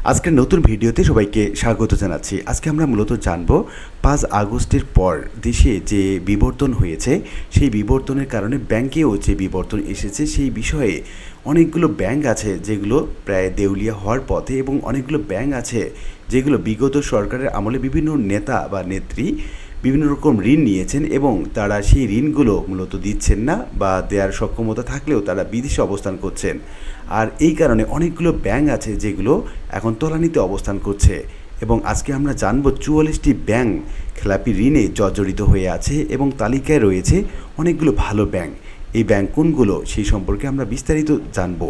আজকের নতুন ভিডিওতে সবাইকে স্বাগত জানাচ্ছি। আজকে আমরা মূলত জানব 5 আগস্টের পর দেশে যে বিবর্তন হয়েছে সেই বিবর্তনের কারণে ব্যাংকেও যে বিবর্তন এসেছে সেই বিষয়ে। অনেকগুলো ব্যাংক আছে যেগুলো প্রায় দেউলিয়া হওয়ার পথে এবং অনেকগুলো ব্যাংক আছে যেগুলো বিগত সরকারের আমলে বিভিন্ন নেতা বা নেত্রী বিভিন্ন রকম ঋণ নিয়েছেন এবং তারা সেই ঋণগুলো মূলত দিচ্ছেন না বা দেওয়ার সক্ষমতা থাকলেও তারা বিদেশে অবস্থান করছেন। আর এই কারণে অনেকগুলো ব্যাংক আছে যেগুলো এখন তলানিতে অবস্থান করছে এবং আজকে আমরা জানব 44টি ব্যাংক খেলাপি ঋণে জর্জরিত হয়ে আছে এবং তালিকায় রয়েছে অনেকগুলো ভালো ব্যাংক। এই ব্যাংক কোনগুলো সেই সম্পর্কে আমরা বিস্তারিত জানব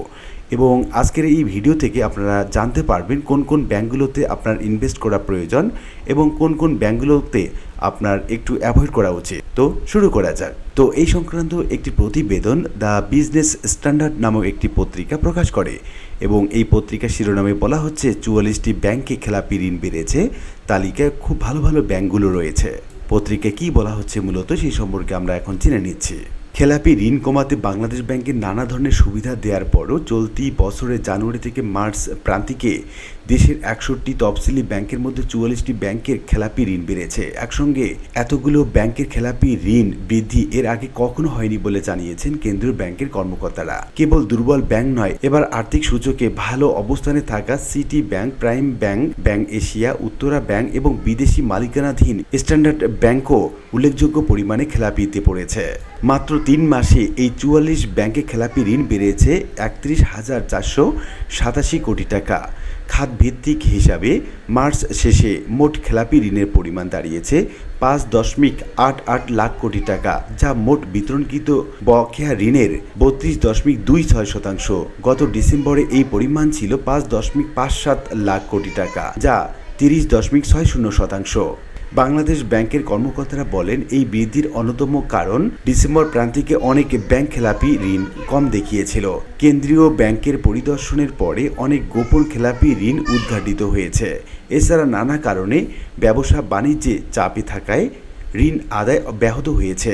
এবং আজকের এই ভিডিও থেকে আপনারা জানতে পারবেন কোন কোন ব্যাংকগুলোতে আপনার ইনভেস্ট করা প্রয়োজন এবং কোন কোন ব্যাংকগুলোতে আপনার একটু অ্যাভয়েড করা উচিত। তো শুরু করা যাক। তো এই সংক্রান্ত একটি প্রতিবেদন দ্য বিজনেস স্ট্যান্ডার্ড নামক একটি পত্রিকা প্রকাশ করে এবং এই পত্রিকার শিরোনামে বলা হচ্ছে 44টি ব্যাংকে খেলাপি ঋণ বেড়েছে, তালিকায় খুব ভালো ভালো ব্যাংকগুলো রয়েছে। পত্রিকায় কী বলা হচ্ছে মূলত সেই সম্পর্কে আমরা এখন জেনে নিচ্ছি। খেলাপি ঋণ কমাতে বাংলাদেশ ব্যাংকের নানা ধরনের সুবিধা দেওয়ার পরও চলতি বছরের জানুয়ারি থেকে মার্চ প্রান্তিকে দেশের 61টি তফসিলি ব্যাংকের মধ্যে 44টি ব্যাংকের খেলাপি ঋণ বেড়েছে। একসঙ্গে এতগুলো ব্যাংকের খেলাপি ঋণ বৃদ্ধি এর আগে কখনো হয়নি বলে জানিয়েছেন কেন্দ্রীয় ব্যাংকের কর্মকর্তারা। কেবল দুর্বল ব্যাংক নয়, এবার আর্থিক সূচকে ভালো অবস্থানে থাকা city bank, prime bank, bank Asia, Uttara bank এবং বিদেশি মালিকানাধীন স্ট্যান্ডার্ড ব্যাংকও উল্লেখযোগ্য পরিমাণে খেলাপিতে পড়েছে। মাত্র 3 মাসে এই 44 ব্যাংকে খেলাপি ঋণ বেড়েছে 31,487 কোটি টাকা। খাতভিত্তিক হিসাবে মার্চ শেষে মোট খেলাপি ঋণের পরিমাণ দাঁড়িয়েছে 5.88 লাখ কোটি টাকা, যা মোট বিতরণকৃত বকেয়া ঋণের 32.26%। গত ডিসেম্বরে এই পরিমাণ ছিল 5.57 লাখ কোটি টাকা, যা 30.60%। বাংলাদেশ ব্যাংকের কর্মকর্তারা বলেন, এই বৃদ্ধির অন্যতম কারণ ডিসেম্বর প্রান্তিকে অনেক ব্যাংক খেলাপি ঋণ কম দেখিয়েছিল। কেন্দ্রীয় ব্যাংকের পরিদর্শনের পরে অনেক গোপন খেলাপি ঋণ উদ্ঘাটিত হয়েছে। এছাড়া নানা কারণে ব্যবসা বাণিজ্যে চাপে থাকায় ঋণ আদায় ব্যাহত হয়েছে।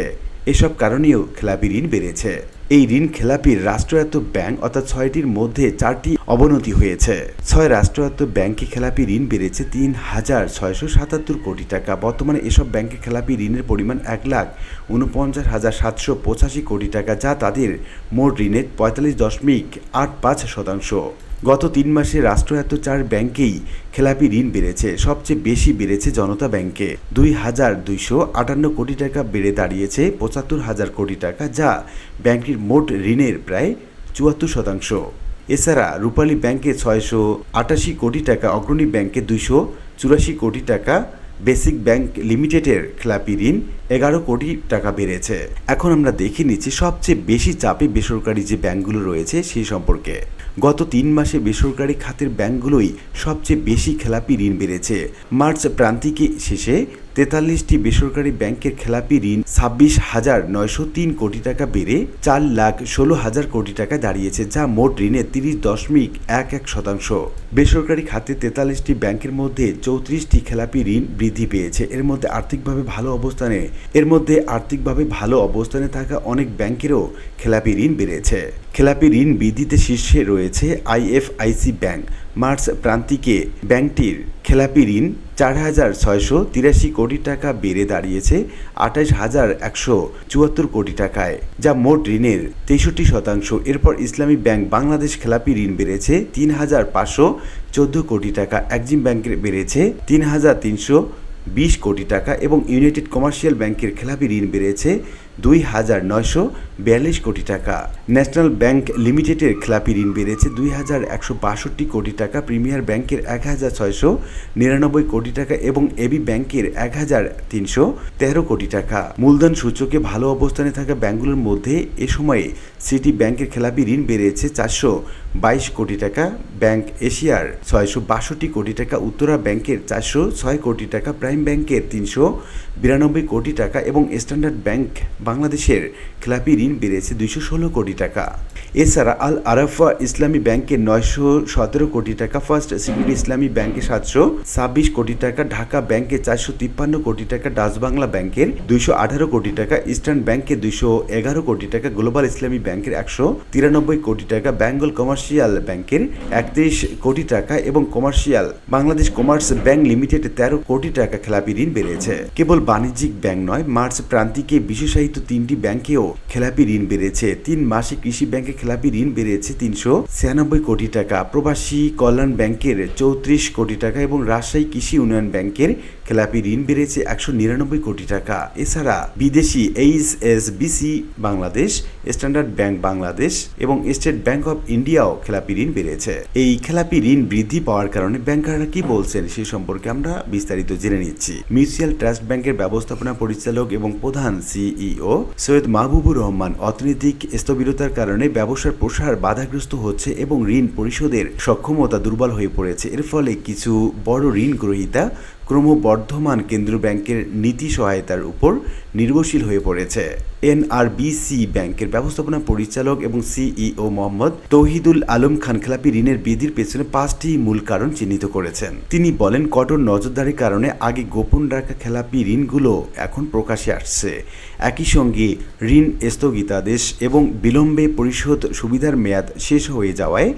এসব কারণেও খেলাপি ঋণ বেড়েছে। এই ঋণ খেলাপির রাষ্ট্রায়ত্ত ব্যাংক অর্থাৎ 6টির মধ্যে 4টি অবনতি হয়েছে। 6 রাষ্ট্রায়ত্ত ব্যাংকে খেলাপি ঋণ বেড়েছে 3,677 কোটি টাকা। বর্তমানে এসব ব্যাংকে খেলাপি ঋণের পরিমাণ 1,49,785 কোটি টাকা, যা তাদের মোট ঋণের 45.85%। গত 3 মাসে রাষ্ট্রায়ত্ত 4 ব্যাংকেই খেলাপি ঋণ বেড়েছে। সবচেয়ে বেশি বেড়েছে জনতা ব্যাংকে 2,258 কোটি টাকা, বেড়ে দাঁড়িয়েছে 75,000 কোটি টাকা, যা ব্যাংকটির মোট ঋণের প্রায় 74%। এছাড়া রূপালী ব্যাংকে 688 কোটি টাকা, অগ্রণী ব্যাংকে 284 কোটি টাকা, বেসিক ব্যাংক লিমিটেডের খেলাপি ঋণ 11 কোটি টাকা বেড়েছে। এখন আমরা দেখে নিচ্ছি সবচেয়ে বেশি চাপে বেসরকারি যে ব্যাংকগুলো রয়েছে সেই সম্পর্কে। গত 3 মাসে বেসরকারি খাতের ব্যাংকগুলোই সবচেয়ে বেশি খেলাপি ঋণ বেড়েছে। মার্চ প্রান্তিকে শেষে 43টি বেসরকারি ব্যাংকের খেলাপি ঋণ 26,903 কোটি টাকা বেড়ে 4,16,000 কোটি টাকা দাঁড়িয়েছে, যা মোট ঋণের 30.11%। বেসরকারি খাতে 43টি ব্যাংকের মধ্যে 34টি খেলাপি ঋণ বৃদ্ধি পেয়েছে। এর মধ্যে আর্থিকভাবে ভালো অবস্থানে থাকা অনেক ব্যাংকেরও খেলাপি ঋণ বেড়েছে। খেলাপি ঋণ বৃদ্ধিতে শীর্ষে রয়েছে আইএফআইসি ব্যাংক। মার্চ প্রান্তিকে ব্যাংকটির খেলাপি ঋণ 4,683 কোটি টাকা বেড়ে দাঁড়িয়েছে 28,174 কোটি টাকায়, যা মোট ঋণের 63%। এরপর ইসলামী ব্যাংক বাংলাদেশ খেলাপি ঋণ বেড়েছে 3,514 কোটি টাকা, এক্সিম ব্যাংকের বেড়েছে 3,320 কোটি টাকা এবং ইউনাইটেড কমার্শিয়াল ব্যাংকের খেলাপি ঋণ বেড়েছে 2,942 কোটি টাকা। ন্যাশনাল ব্যাংক লিমিটেডের খেলাপি ঋণ বেড়েছে 2,162 কোটি টাকা, প্রিমিয়ার ব্যাংকের 1,699 কোটি টাকা এবং এবি ব্যাংকের 1,313 কোটি টাকা। মূলধন সূচকে ভালো অবস্থানে থাকা ব্যাংকগুলোর মধ্যে এ সময়ে সিটি ব্যাংকের খেলাপি ঋণ বেড়েছে 422 কোটি টাকা, ব্যাংক এশিয়ার 662 কোটি টাকা, উত্তরা ব্যাংকের 406 কোটি টাকা, প্রাইম ব্যাংকের 392 কোটি টাকা এবং স্ট্যান্ডার্ড ব্যাংক বাংলাদেশের খেলাপি ঋণ বেড়েছে 216 কোটি টাকা। এছাড়া আল আরাফা ইসলামী ব্যাংকের 917 কোটি টাকা, ফার্স্ট সিকিউরিটি ইসলামী ব্যাংকে 726 কোটি টাকা, ঢাকা ব্যাংকে 453 কোটি টাকা, ডাচ বাংলা ব্যাংকের 218 কোটি টাকা, ইস্টার্ন ব্যাংকের 211 কোটি টাকা, গ্লোবাল ইসলামী ব্যাংকের 193 কোটি টাকা, বেঙ্গল কমার্শিয়াল ব্যাংকের 31 কোটি টাকা এবং commercial Bangladesh commerce bank limited 13 কোটি টাকা খেলাপি ঋণ বেড়েছে। কেবল বাণিজ্যিক ব্যাংক নয়, মার্চ প্রান্তিকে বিশেষায়িত 3টি ব্যাংকেও খেলাপি ঋণ বেড়েছে। 3 মাসে কৃষি ব্যাংকে খেলাপি ঋণ বেড়েছে 396 কোটি টাকা, প্রবাসী কল্যাণ ব্যাংকের 34 কোটি টাকা এবং রাজশাহী কৃষি উন্নয়ন ব্যাংকের খেলাপি ঋণ বেড়েছে 199 কোটি টাকা। এছাড়া বিদেশি HSBC Bangladesh, standard bank Bangladesh এবং স্টেট ব্যাংক অফ ইন্ডিয়াও খেলাপি ঋণ বেড়েছে। এই খেলাপি ঋণ বৃদ্ধি পাওয়ার কারণে ব্যাংকাররা কি বলছেন সে সম্পর্কে আমরা বিস্তারিত জেনে নিচ্ছি। মিউচুয়াল ট্রাস্ট ব্যাংকের ব্যবস্থাপনা পরিচালক এবং প্রধান সিইও সৈয়দ মাহবুবুর রহমান, অর্থনৈতিক স্থবিরতার কারণে ব্যবসার প্রসার বাধাগ্রস্ত হচ্ছে এবং ঋণ পরিশোধের সক্ষমতা দুর্বল হয়ে পড়েছে। এর ফলে কিছু বড় ঋণ গ্রহীতা ক্রমবর্ধমান কেন্দ্রীয় ব্যাংকের নীতি সহায়তার উপর নির্ভরশীল হয়ে পড়েছে। এনআরবিসি ব্যাংকের ব্যবস্থাপনা পরিচালক এবং সিইও মোহাম্মদ তৌহিদুল আলম খান খেলাপি ঋণের বৃদ্ধির পেছনে 5টি মূল কারণ চিহ্নিত করেছেন। তিনি বলেন, কঠোর নজরদারির কারণে আগে গোপন রাখা খেলাপি ঋণগুলো এখন প্রকাশ্যে আসছে। একই সঙ্গে ঋণ স্থগিতাদেশ এবং বিলম্বে পরিশোধ সুবিধার মেয়াদ শেষ হয়ে যাওয়ায়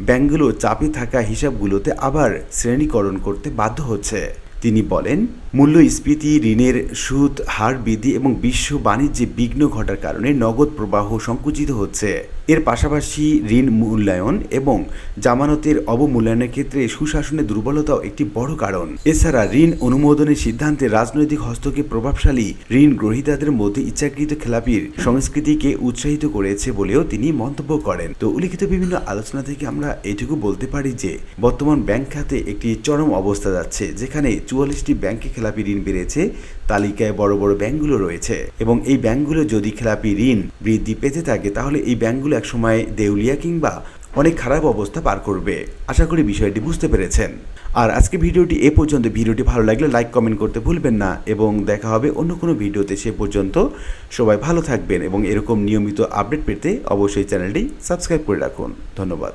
ব্যাংকগুলো চাপে থাকা হিসাবগুলোতে আবার শ্রেণীকরণ করতে বাধ্য হচ্ছে। তিনি বলেন, মূল্যস্ফীতি, ঋণের সুদ হার বৃদ্ধি এবং বিশ্ব বাণিজ্যে বিঘ্ন ঘটার কারণে নগদ প্রবাহ সংকুচিত হচ্ছে। এর পাশাপাশি ঋণ মূল্যায়ন এবং জামানতের অবমূল্যায়নের ক্ষেত্রে সুশাসনের দুর্বলতাও একটি বড় কারণ। এছাড়া ঋণ অনুমোদনের সিদ্ধান্তে রাজনৈতিক হস্তক্ষেপ প্রভাবশালী ঋণ গ্রহীতাদের মধ্যে ইচ্ছাকৃত খেলাপির সংস্কৃতিকে উৎসাহিত করেছে বলেও তিনি মন্তব্য করেন। তো উল্লিখিত বিভিন্ন আলোচনা থেকে আমরা এইটুকু বলতে পারি যে বর্তমান ব্যাংক খাতে একটি চরম অবস্থা যাচ্ছে, যেখানে 44টি ব্যাংকে খেলাপি ঋণ বেড়েছে। তালিকায় বড় বড় ব্যাংকগুলো রয়েছে এবং এই ব্যাংকগুলো যদি খেলাপি ঋণ বৃদ্ধি পেতে থাকে তাহলে এই ব্যাংকগুলো একসময় দেউলিয়া কিংবা অনেক খারাপ অবস্থা পার করবে। আশা করি বিষয়টি বুঝতে পেরেছেন। আর আজকে ভিডিওটি এ পর্যন্ত। ভিডিওটি ভালো লাগলে লাইক কমেন্ট করতে ভুলবেন না এবং দেখা হবে অন্য কোনো ভিডিওতে। সে পর্যন্ত সবাই ভালো থাকবেন এবং এরকম নিয়মিত আপডেট পেতে অবশ্যই চ্যানেলটি সাবস্ক্রাইব করে রাখুন। ধন্যবাদ।